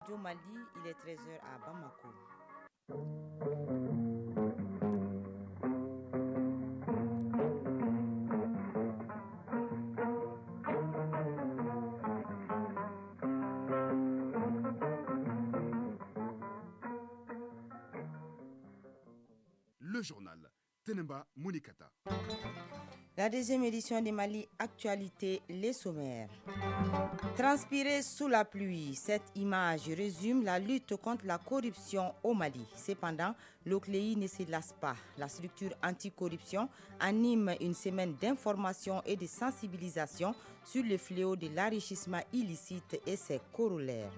Radio Mali, il est 13h à Bamako. Le journal Tenemba Mounikata. La deuxième édition des Mali Actualité, les sommaires. Transpirer sous la pluie, cette image résume la lutte contre la corruption au Mali. Cependant, l'OCLEI ne se lasse pas. La structure anticorruption anime une semaine d'information et de sensibilisation sur le fléau de l'enrichissement illicite et ses corollaires.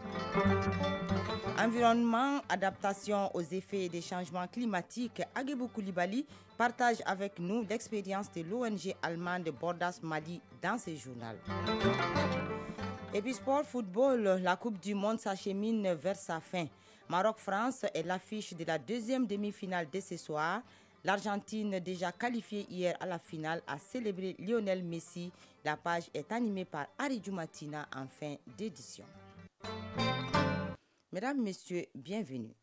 Environnement, adaptation aux effets des changements climatiques, Aguebou Koulibaly partage avec nous l'expérience de l'ONG allemande Bordas Mali dans ce journal. Et puis sport football, la Coupe du Monde s'achemine vers sa fin. Maroc-France est l'affiche de la deuxième demi-finale de ce soir. L'Argentine, déjà qualifiée hier à la finale, a célébré Lionel Messi. La page est animée par Aridou Matina en fin d'édition. Mesdames, Messieurs, bienvenue.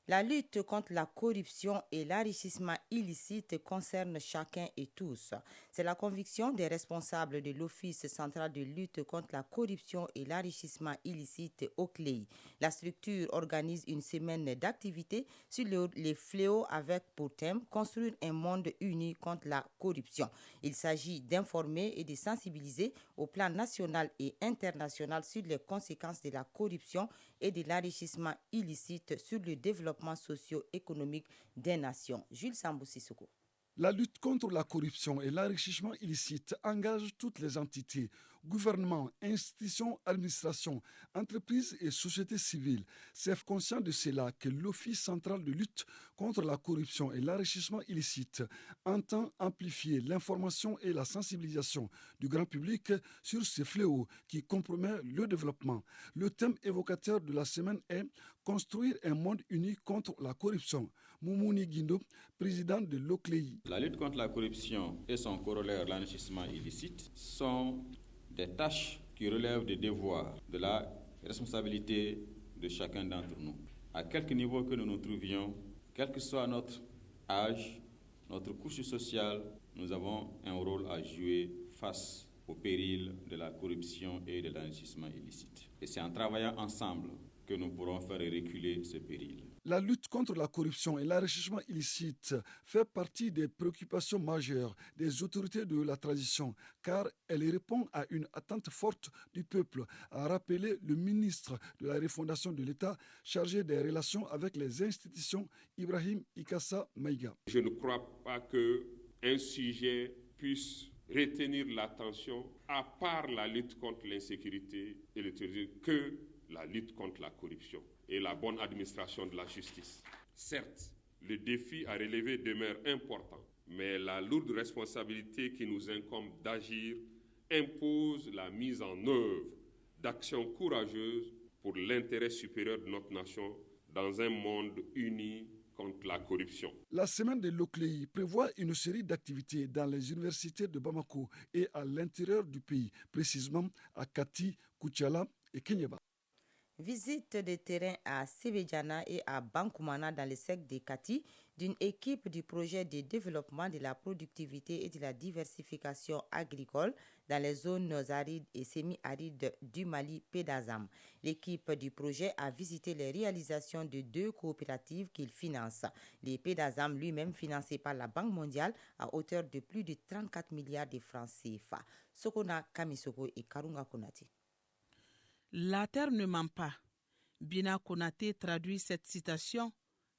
La lutte contre la corruption et l'enrichissement illicite concerne chacun et tous. C'est la conviction des responsables de l'Office central de lutte contre la corruption et l'enrichissement illicite OCLEI. La structure organise une semaine d'activités sur les fléaux avec pour thème « Construire un monde uni contre la corruption ». Il s'agit d'informer et de sensibiliser au plan national et international sur les conséquences de la corruption et de l'enrichissement illicite sur le développement socio-économique des nations. Jules Sambou-Sissoko. La lutte contre la corruption et l'enrichissement illicite engage toutes les entités, gouvernements, institutions, administrations, entreprises et sociétés civiles. C'est conscient de cela que l'Office central de lutte contre la corruption et l'enrichissement illicite entend amplifier l'information et la sensibilisation du grand public sur ces fléaux qui compromettent le développement. Le thème évocateur de la semaine est « Construire un monde uni contre la corruption ». Moumouni Guindo, président de l'OCLEI. La lutte contre la corruption et son corollaire, l'enrichissement illicite, sont des tâches qui relèvent des devoirs, de la responsabilité de chacun d'entre nous. À quelque niveau que nous nous trouvions, quel que soit notre âge, notre couche sociale, nous avons un rôle à jouer face au péril de la corruption et de l'enrichissement illicite. Et c'est en travaillant ensemble que nous pourrons faire reculer ce péril. La lutte contre la corruption et l'enrichissement illicite fait partie des préoccupations majeures des autorités de la transition, car elle répond à une attente forte du peuple, a rappelé le ministre de la refondation de l'État chargé des relations avec les institutions, Ibrahim Ikassa Maïga. Je ne crois pas qu'un sujet puisse retenir l'attention à part la lutte contre l'insécurité et le terrorisme que la lutte contre la corruption et la bonne administration de la justice. Certes, le défi à relever demeure important, mais la lourde responsabilité qui nous incombe d'agir impose la mise en œuvre d'actions courageuses pour l'intérêt supérieur de notre nation dans un monde uni contre la corruption. La semaine de l'OCLEI prévoit une série d'activités dans les universités de Bamako et à l'intérieur du pays, précisément à Kati, Koutiala et Kenyaba. Visite de terrain à Sebejana et à Bankoumana dans le secteur de Kati d'une équipe du projet de développement de la productivité et de la diversification agricole dans les zones arides et semi-arides du Mali, Pédazam. L'équipe du projet a visité les réalisations de 2 coopératives qu'il finance. Les Pédazam lui-même financé par la Banque mondiale à hauteur de plus de 34 milliards de francs CFA. Sokona Kamisoko et Karunga Konati. La terre ne ment pas. Bina Konaté traduit cette citation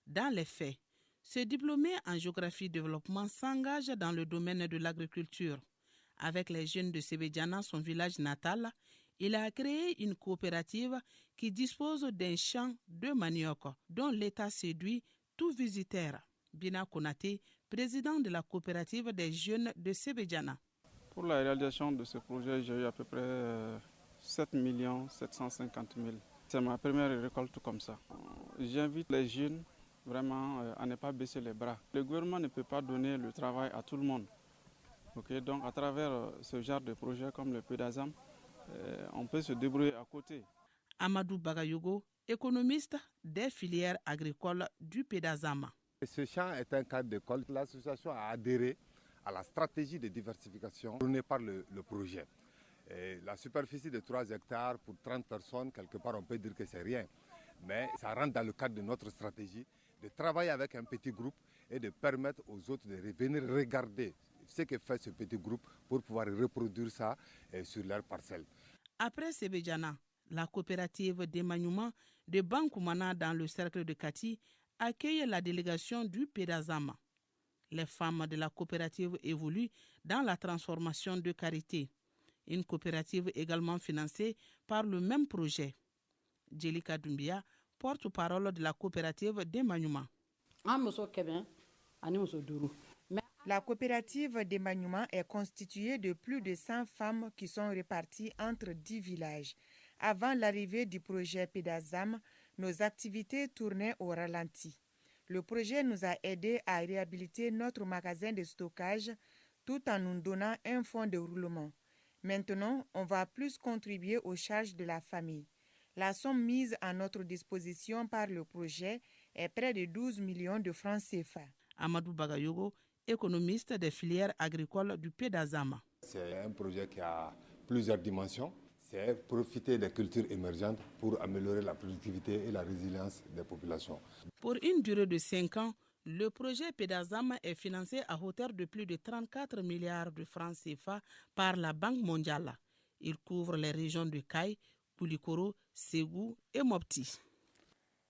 dans les faits. Ce diplômé en géographie-développement s'engage dans le domaine de l'agriculture. Avec les jeunes de Sebejana, son village natal, il a créé une coopérative qui dispose d'un champ de manioc dont l'État séduit tout visiteur. Bina Konaté, président de la coopérative des jeunes de Sebejana. Pour la réalisation de ce projet, j'ai eu à peu près 7 750 000. C'est ma première récolte comme ça. J'invite les jeunes vraiment à ne pas baisser les bras. Le gouvernement ne peut pas donner le travail à tout le monde. Donc à travers ce genre de projet comme le Pédazam, on peut se débrouiller à côté. Amadou Bagayogo, économiste des filières agricoles du Pédazama. Ce champ est un cadre d'école. L'association a adhéré à la stratégie de diversification donnée par le projet. Et la superficie de 3 hectares pour 30 personnes, quelque part on peut dire que c'est rien. Mais ça rentre dans le cadre de notre stratégie de travailler avec un petit groupe et de permettre aux autres de venir regarder ce que fait ce petit groupe pour pouvoir reproduire ça sur leur parcelle. Après Sebejana, la coopérative d'émaniement de Bankoumana dans le cercle de Kati accueille la délégation du Pédazama. Les femmes de la coopérative évoluent dans la transformation de Karité, une coopérative également financée par le même projet. Djelika Doumbia, porte-parole de la coopérative d'émaniement. La coopérative d'émaniement est constituée de plus de 100 femmes qui sont réparties entre 10 villages. Avant l'arrivée du projet Pédazam, nos activités tournaient au ralenti. Le projet nous a aidés à réhabiliter notre magasin de stockage tout en nous donnant un fonds de roulement. Maintenant, on va plus contribuer aux charges de la famille. La somme mise à notre disposition par le projet est près de 12 millions de francs CFA. Amadou Bagayogo, économiste des filières agricoles du Pédazama. C'est un projet qui a plusieurs dimensions. C'est profiter des cultures émergentes pour améliorer la productivité et la résilience des populations. Pour une durée de 5 ans, le projet Pédazama est financé à hauteur de plus de 34 milliards de francs CFA par la Banque mondiale. Il couvre les régions de Kay, Poulikoro, Ségou et Mopti.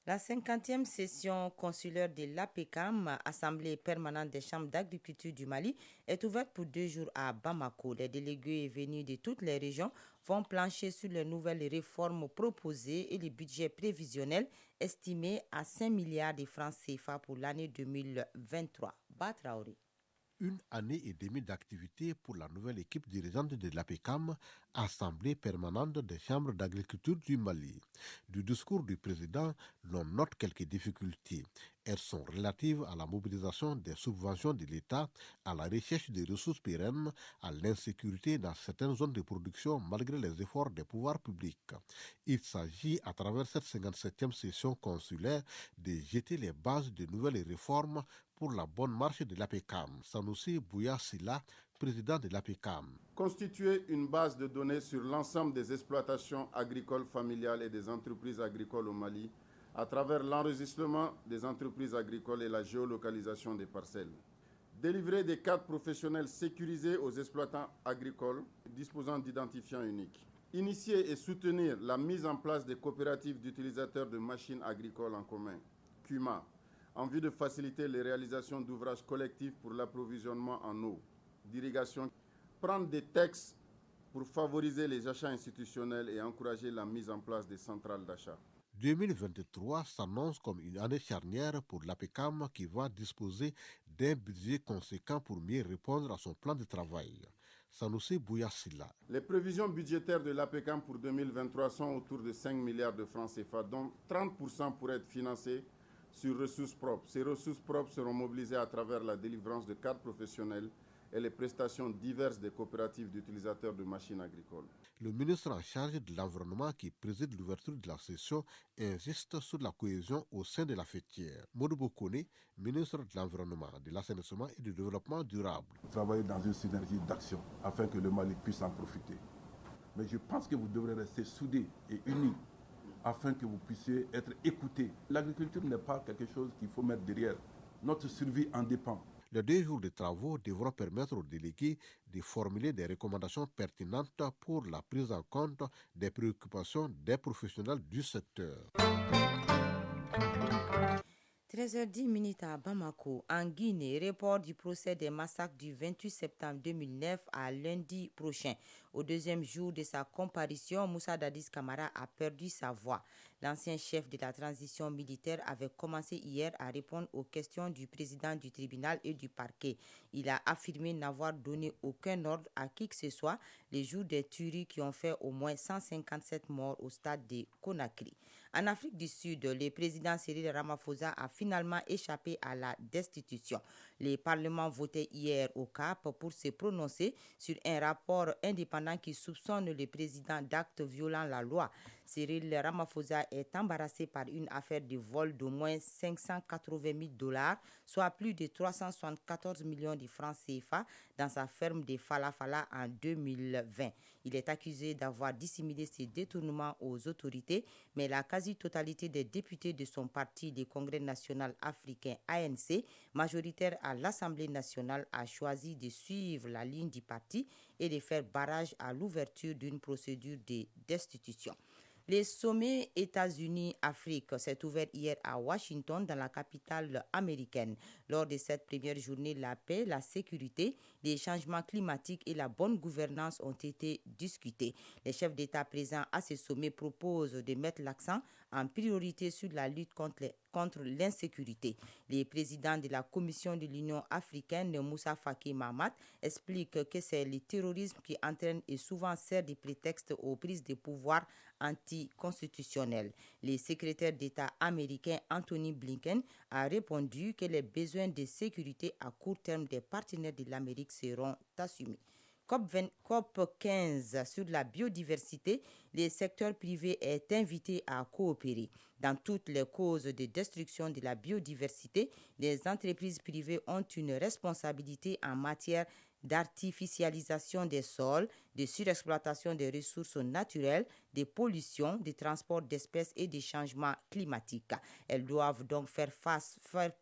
La 50e session consulaire de l'APECAM, Assemblée permanente des chambres d'agriculture du Mali, est ouverte pour 2 jours à Bamako. Les délégués venus de toutes les régions vont plancher sur les nouvelles réformes proposées et les budgets prévisionnels estimés à 5 milliards de francs CFA pour l'année 2023. Batraoré. Une année et demie d'activité pour la nouvelle équipe dirigeante de l'APECAM, Assemblée permanente des chambres d'agriculture du Mali. Du discours du président, l'on note quelques difficultés. Elles sont relatives à la mobilisation des subventions de l'État, à la recherche des ressources pérennes, à l'insécurité dans certaines zones de production malgré les efforts des pouvoirs publics. Il s'agit, à travers cette 57e session consulaire, de jeter les bases de nouvelles réformes pour la bonne marche de l'APECAM. Sanoussi Bouya Silla, président de l'APECAM. Constituer une base de données sur l'ensemble des exploitations agricoles familiales et des entreprises agricoles au Mali à travers l'enregistrement des entreprises agricoles et la géolocalisation des parcelles. Délivrer des cadres professionnels sécurisés aux exploitants agricoles disposant d'identifiants uniques. Initier et soutenir la mise en place des coopératives d'utilisateurs de machines agricoles en commun, CUMA, en vue de faciliter les réalisations d'ouvrages collectifs pour l'approvisionnement en eau, d'irrigation. Prendre des textes pour favoriser les achats institutionnels et encourager la mise en place des centrales d'achat. 2023 s'annonce comme une année charnière pour l'APECAM qui va disposer d'un budget conséquent pour mieux répondre à son plan de travail. Sanoussi Bouya Silla. Les prévisions budgétaires de l'APECAM pour 2023 sont autour de 5 milliards de francs CFA, dont 30% pourraient être financés sur ressources propres. Ces ressources propres seront mobilisées à travers la délivrance de cadres professionnels et les prestations diverses des coopératives d'utilisateurs de machines agricoles. Le ministre en charge de l'environnement qui préside l'ouverture de la session insiste sur la cohésion au sein de la fêtière. Modou Kone, ministre de l'Environnement, de l'Assainissement et du Développement durable. Travailler dans une synergie d'action afin que le Mali puisse en profiter. Mais je pense que vous devrez rester soudés et unis afin que vous puissiez être écoutés. L'agriculture n'est pas quelque chose qu'il faut mettre derrière. Notre survie en dépend. Les 2 jours de travaux devront permettre aux délégués de formuler des recommandations pertinentes pour la prise en compte des préoccupations des professionnels du secteur. 13h10 à Bamako, en Guinée, report du procès des massacres du 28 septembre 2009 à lundi prochain. Au 2e jour de sa comparution, Moussa Dadis Camara a perdu sa voix. L'ancien chef de la transition militaire avait commencé hier à répondre aux questions du président du tribunal et du parquet. Il a affirmé n'avoir donné aucun ordre à qui que ce soit les jours des tueries qui ont fait au moins 157 morts au stade de Conakry. En Afrique du Sud, le président Cyril Ramaphosa a finalement échappé à la destitution. Les parlements votaient hier au Cap pour se prononcer sur un rapport indépendant qui soupçonne le président d'actes violant la loi. Cyril Ramaphosa est embarrassé par une affaire de vol d'au moins $580,000, soit plus de 374 millions de francs CFA, dans sa ferme de Falafala en 2020. Il est accusé d'avoir dissimulé ses détournements aux autorités, mais la quasi-totalité des députés de son parti, le Congrès national africain ANC, majoritaire à l'Assemblée nationale, a choisi de suivre la ligne du parti et de faire barrage à l'ouverture d'une procédure de destitution. Le sommet États-Unis-Afrique s'est ouvert hier à Washington, dans la capitale américaine. Lors de cette première journée, la paix, la sécurité, les changements climatiques et la bonne gouvernance ont été discutés. Les chefs d'État présents à ce sommet proposent de mettre l'accent en priorité sur la lutte contre l'insécurité. Le président de la Commission de l'Union africaine, Moussa Faki Mahamat, explique que c'est le terrorisme qui entraîne et souvent sert de prétexte aux prises de pouvoir anticonstitutionnelles. Le secrétaire d'État américain Anthony Blinken a répondu que les besoins de sécurité à court terme des partenaires de l'Amérique seront assumés. COP 15 sur la biodiversité, le secteur privé est invité à coopérer. Dans toutes les causes de destruction de la biodiversité, les entreprises privées ont une responsabilité en matière d'artificialisation des sols, de surexploitation des ressources naturelles, de pollution, de transport d'espèces et de changements climatiques. Elles doivent donc faire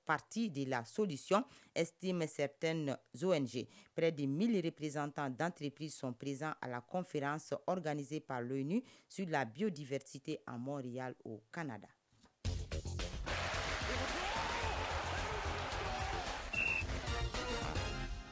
partie de la solution, estiment certaines ONG. Près de 1000 représentants d'entreprises sont présents à la conférence organisée par l'ONU sur la biodiversité à Montréal, au Canada.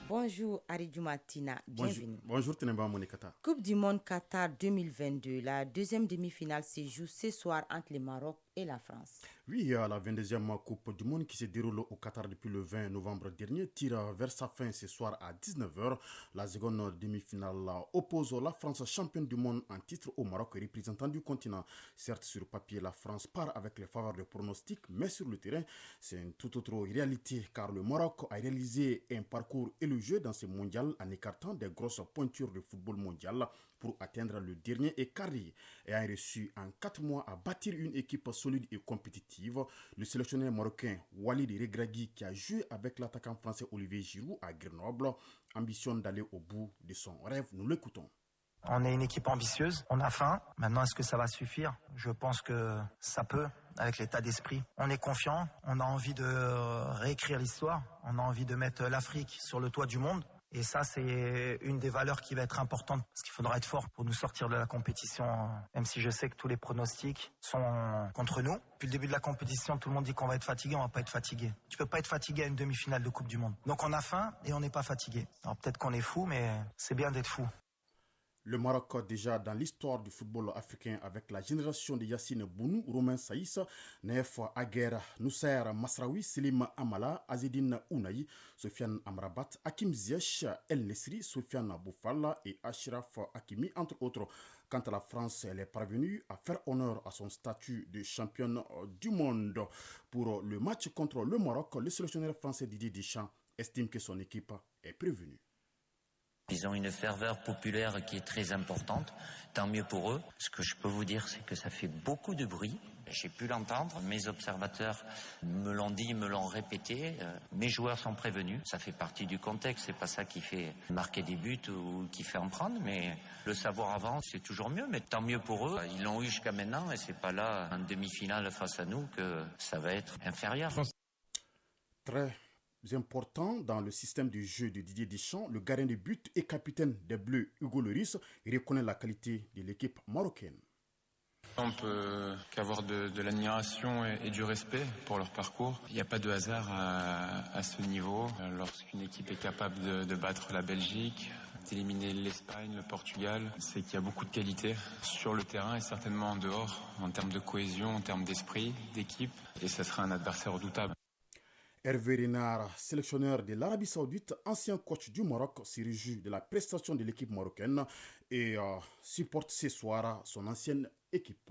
Bonjour Aridou Martina, bienvenue. Bonjour Teneba Monikata. Coupe du monde Qatar 2022, la deuxième demi-finale se joue ce soir entre le Maroc et la France. Oui, la 22e Coupe du monde qui se déroule au Qatar depuis le 20 novembre dernier tire vers sa fin ce soir à 19h. La seconde demi-finale oppose la France, championne du monde en titre, au Maroc, représentant du continent. Certes, sur papier, la France part avec les faveurs de pronostic, mais sur le terrain, c'est une toute autre réalité, car le Maroc a réalisé un parcours élogieux dans ce mondial en écartant des grosses pointures de football mondial pour atteindre le dernier écart et a réussi en 4 mois à bâtir une équipe solide et compétitive. Le sélectionneur marocain Walid Regragui, qui a joué avec l'attaquant français Olivier Giroud à Grenoble, ambitionne d'aller au bout de son rêve. Nous l'écoutons. On est une équipe ambitieuse, on a faim. Maintenant, est-ce que ça va suffire ? Je pense que ça peut, avec l'état d'esprit. On est confiant, on a envie de réécrire l'histoire, on a envie de mettre l'Afrique sur le toit du monde. Et ça, c'est une des valeurs qui va être importante, parce qu'il faudra être fort pour nous sortir de la compétition, même si je sais que tous les pronostics sont contre nous. Depuis le début de la compétition, tout le monde dit qu'on va être fatigué, on va pas être fatigué. Tu peux pas être fatigué à une demi-finale de Coupe du Monde. Donc on a faim et on n'est pas fatigué. Alors peut-être qu'on est fou, mais c'est bien d'être fou. Le Maroc, déjà dans l'histoire du football africain, avec la génération de Yassine Bounou, Romain Saïs, Naef Aguer, Noussair Masraoui, Selim Amala, Azedine Ounaï, Sofiane Amrabat, Hakim Ziyech, El Nesri, Sofiane Boufal et Ashraf Hakimi, entre autres. Quant à la France, elle est parvenue à faire honneur à son statut de championne du monde. Pour le match contre le Maroc, le sélectionneur français Didier Deschamps estime que son équipe est prévenue. Ils ont une ferveur populaire qui est très importante, tant mieux pour eux. Ce que je peux vous dire, c'est que ça fait beaucoup de bruit. J'ai pu l'entendre, mes observateurs me l'ont dit, me l'ont répété. Mes joueurs sont prévenus, ça fait partie du contexte. C'est pas ça qui fait marquer des buts ou qui fait en prendre, mais le savoir avant, c'est toujours mieux. Mais tant mieux pour eux, ils l'ont eu jusqu'à maintenant et c'est pas là, en demi-finale face à nous, que ça va être inférieur. Très important dans le système de jeu de Didier Deschamps, le gardien de but et capitaine des Bleus, Hugo Lloris, reconnaît la qualité de l'équipe marocaine. On peut qu'avoir de l'admiration et du respect pour leur parcours. Il n'y a pas de hasard à ce niveau. Lorsqu'une équipe est capable de battre la Belgique, d'éliminer l'Espagne, le Portugal, c'est qu'il y a beaucoup de qualité sur le terrain et certainement en dehors, en termes de cohésion, en termes d'esprit, d'équipe. Et ça sera un adversaire redoutable. Hervé Renard, sélectionneur de l'Arabie Saoudite, ancien coach du Maroc, se réjouit de la prestation de l'équipe marocaine et supporte ce soir son ancienne équipe.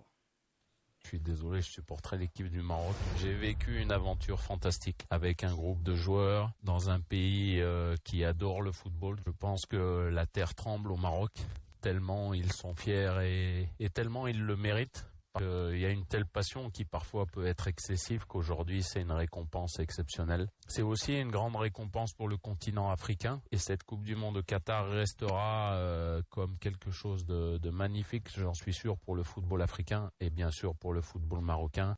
Je suis désolé, je supporterai l'équipe du Maroc. J'ai vécu une aventure fantastique avec un groupe de joueurs dans un pays qui adore le football. Je pense que la terre tremble au Maroc, tellement ils sont fiers et tellement ils le méritent. Il y a une telle passion qui parfois peut être excessive qu'aujourd'hui c'est une récompense exceptionnelle. C'est aussi une grande récompense pour le continent africain et cette Coupe du Monde au Qatar restera comme quelque chose de magnifique, j'en suis sûr, pour le football africain et bien sûr pour le football marocain.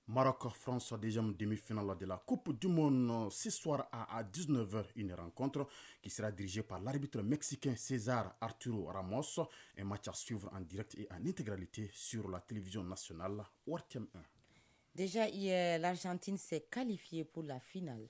Maroc-France, deuxième demi-finale de la Coupe du Monde. Ce soir à 19h, une rencontre qui sera dirigée par l'arbitre mexicain César Arturo Ramos. Un match à suivre en direct et en intégralité sur la télévision nationale ORTM 1. Déjà hier, l'Argentine s'est qualifiée pour la finale.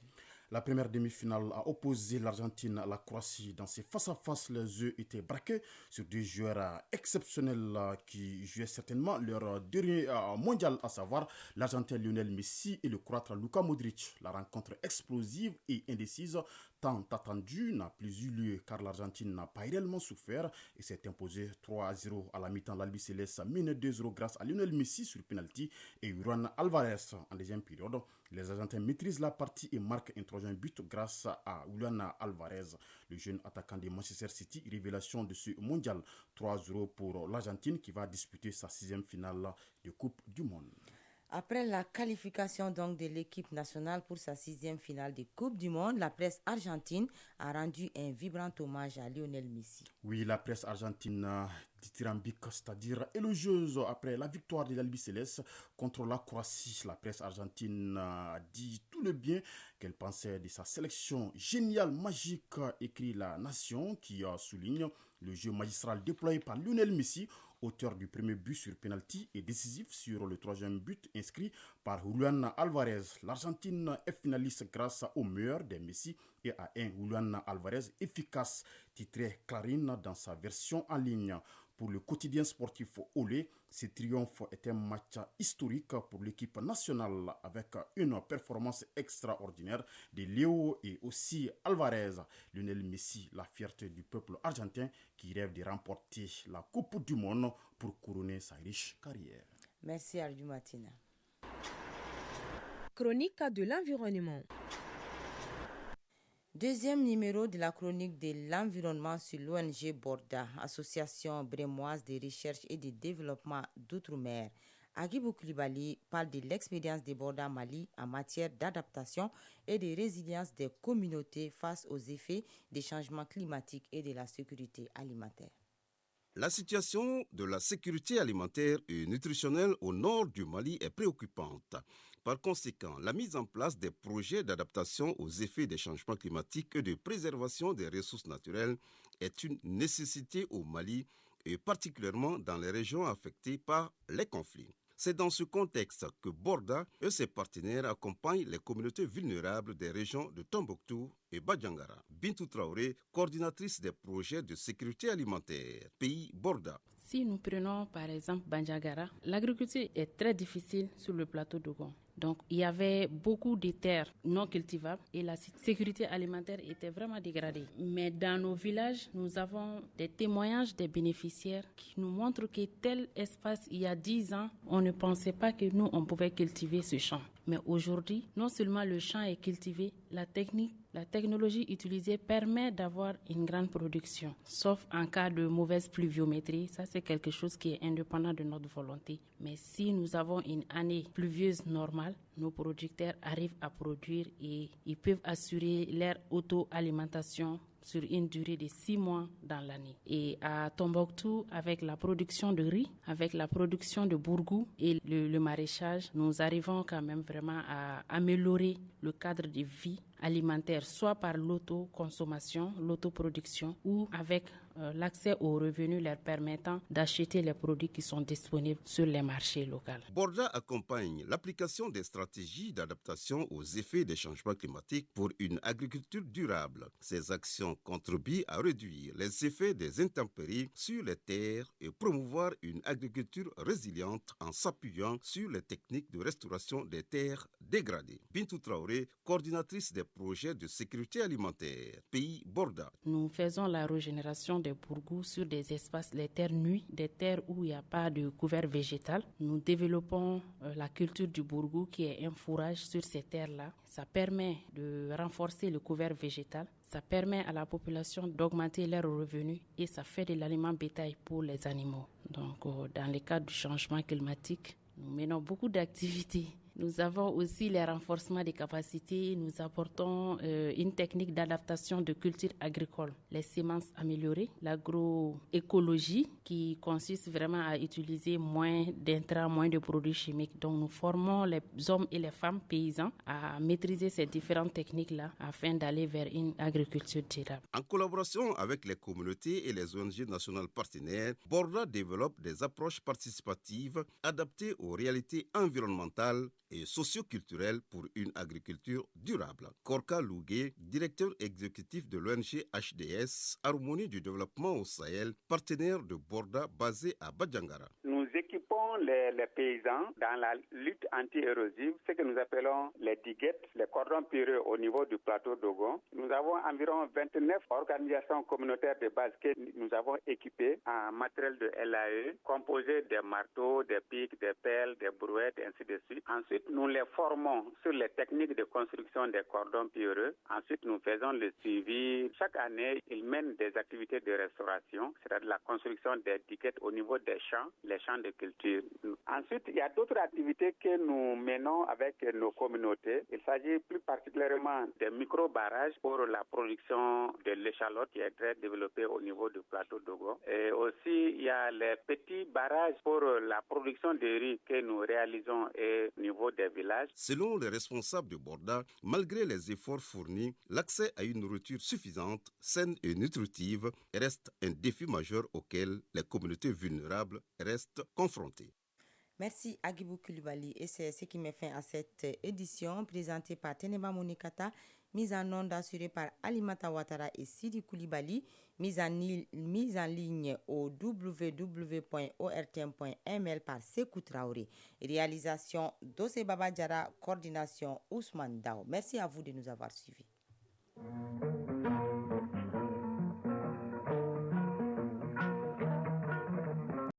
La première demi-finale a opposé l'Argentine à la Croatie. Dans ces face-à-face, les œufs étaient braqués sur deux joueurs exceptionnels qui jouaient certainement leur dernier mondial, à savoir l'Argentin Lionel Messi et le Croate Luka Modric. La rencontre explosive et indécise, tant attendue, n'a plus eu lieu car l'Argentine n'a pas réellement souffert et s'est imposée 3-0 à la mi-temps. L'Albiceleste mène 2-0 grâce à Lionel Messi sur penalty et Juan Alvarez en deuxième période. Les Argentins maîtrisent la partie et marquent un troisième but grâce à Julian Alvarez, le jeune attaquant de Manchester City, révélation de ce mondial. 3-0 pour l'Argentine qui va disputer sa 6e finale de Coupe du Monde. Après la qualification donc de l'équipe nationale pour sa 6e finale de Coupe du Monde, la presse argentine a rendu un vibrant hommage à Lionel Messi. Oui, la presse argentine dithyrambique, c'est-à-dire élogieuse après la victoire de l'Albiceleste contre la Croatie. La presse argentine dit tout le bien qu'elle pensait de sa sélection géniale, magique, écrit La Nation, qui souligne le jeu magistral déployé par Lionel Messi, auteur du premier but sur penalty et décisif sur le troisième but inscrit par Julian Alvarez. L'Argentine est finaliste grâce au meilleur des Messi et à un Julian Alvarez efficace, titré Clarín dans sa version en ligne. Pour le quotidien sportif Olé, ce triomphe est un match historique pour l'équipe nationale avec une performance extraordinaire de Léo et aussi Alvarez. Lionel Messi, la fierté du peuple argentin qui rêve de remporter la Coupe du Monde pour couronner sa riche carrière. Merci Ardu Matina. Chronique de l'environnement. Deuxième numéro de la chronique de l'environnement sur l'ONG Borda, association brémoise de recherche et de développement d'outre-mer. Agibou Koulibaly parle de l'expérience de Borda Mali en matière d'adaptation et de résilience des communautés face aux effets des changements climatiques et de la sécurité alimentaire. La situation de la sécurité alimentaire et nutritionnelle au nord du Mali est préoccupante. Par conséquent, la mise en place des projets d'adaptation aux effets des changements climatiques et de préservation des ressources naturelles est une nécessité au Mali et particulièrement dans les régions affectées par les conflits. C'est dans ce contexte que Borda et ses partenaires accompagnent les communautés vulnérables des régions de Tombouctou et Badjangara. Bintou Traoré, coordinatrice des projets de sécurité alimentaire, pays Borda. Si nous prenons par exemple Bandiagara, l'agriculture est très difficile sur le plateau d'Ogon. Donc il y avait beaucoup de terres non cultivables et la sécurité alimentaire était vraiment dégradée. Mais dans nos villages, nous avons des témoignages des bénéficiaires qui nous montrent que tel espace, il y a 10 ans, on ne pensait pas que nous, on pouvait cultiver ce champ. Mais aujourd'hui, non seulement le champ est cultivé, la technologie utilisée permet d'avoir une grande production. Sauf en cas de mauvaise pluviométrie, ça c'est quelque chose qui est indépendant de notre volonté. Mais si nous avons une année pluvieuse normale, nos producteurs arrivent à produire et ils peuvent assurer leur auto-alimentation sur une durée de 6 mois dans l'année. Et à Tombouctou, avec la production de riz, avec la production de bourgou et le maraîchage, nous arrivons quand même vraiment à améliorer le cadre de vie alimentaire, soit par l'autoconsommation, l'autoproduction ou avec l'accès aux revenus leur permettant d'acheter les produits qui sont disponibles sur les marchés locaux. Borda accompagne l'application des stratégies d'adaptation aux effets des changements climatiques pour une agriculture durable. Ces actions contribuent à réduire les effets des intempéries sur les terres et promouvoir une agriculture résiliente en s'appuyant sur les techniques de restauration des terres dégradées. Bintou Traoré, coordinatrice des projets de sécurité alimentaire, pays Borda. Nous faisons la régénération des bourgous sur des espaces, les terres nues, des terres où il n'y a pas de couvert végétal. Nous développons la culture du bourgou qui est un fourrage sur ces terres-là. Ça permet de renforcer le couvert végétal. Ça permet à la population d'augmenter leurs revenus et ça fait de l'aliment bétail pour les animaux. Donc, dans le cadre du changement climatique, nous menons beaucoup d'activités. Nous avons aussi le renforcement des capacités. Nous apportons une technique d'adaptation de culture agricole, les semences améliorées, l'agroécologie qui consiste vraiment à utiliser moins d'intrants, moins de produits chimiques. Donc nous formons les hommes et les femmes paysans à maîtriser ces différentes techniques-là afin d'aller vers une agriculture durable. En collaboration avec les communautés et les ONG nationales partenaires, Borda développe des approches participatives adaptées aux réalités environnementales et socio-culturelle pour une agriculture durable. Korka Lougué, directeur exécutif de l'ONG HDS, Harmonie du développement au Sahel, partenaire de Borda basé à Badjangara. Nous équipons les paysans dans la lutte anti-érosive, ce que nous appelons les diguettes, les cordons pierreux au niveau du plateau d'Ogon. Nous avons environ 29 organisations communautaires de base que nous avons équipées en matériel de LAE, composé des marteaux, des pics, des pelles, des brouettes, ainsi de suite. Ensuite, nous les formons sur les techniques de construction des cordons pierreux. Ensuite, nous faisons le suivi. Chaque année, ils mènent des activités de restauration, c'est-à-dire la construction des diguettes au niveau des champs, les champs de culture. Ensuite, il y a d'autres activités que nous menons avec nos communautés. Il s'agit plus particulièrement des micro-barrages pour la production de l'échalote qui est très développée au niveau du plateau d'Ogo. Et aussi, il y a les petits barrages pour la production de riz que nous réalisons au niveau des villages. Selon les responsables de Borda, malgré les efforts fournis, l'accès à une nourriture suffisante, saine et nutritive reste un défi majeur auquel les communautés vulnérables restent confrontées. Merci Agibou Koulibaly et c'est ce qui met fin à cette édition présentée par Teneba Monikata, mise en onde assurée par Alimata Ouattara et Sidi Koulibaly, mise en ligne au www.ortm.ml par Sekou Traoré. Réalisation Dosé Baba Diarra, coordination Ousmane Dao. Merci à vous de nous avoir suivis.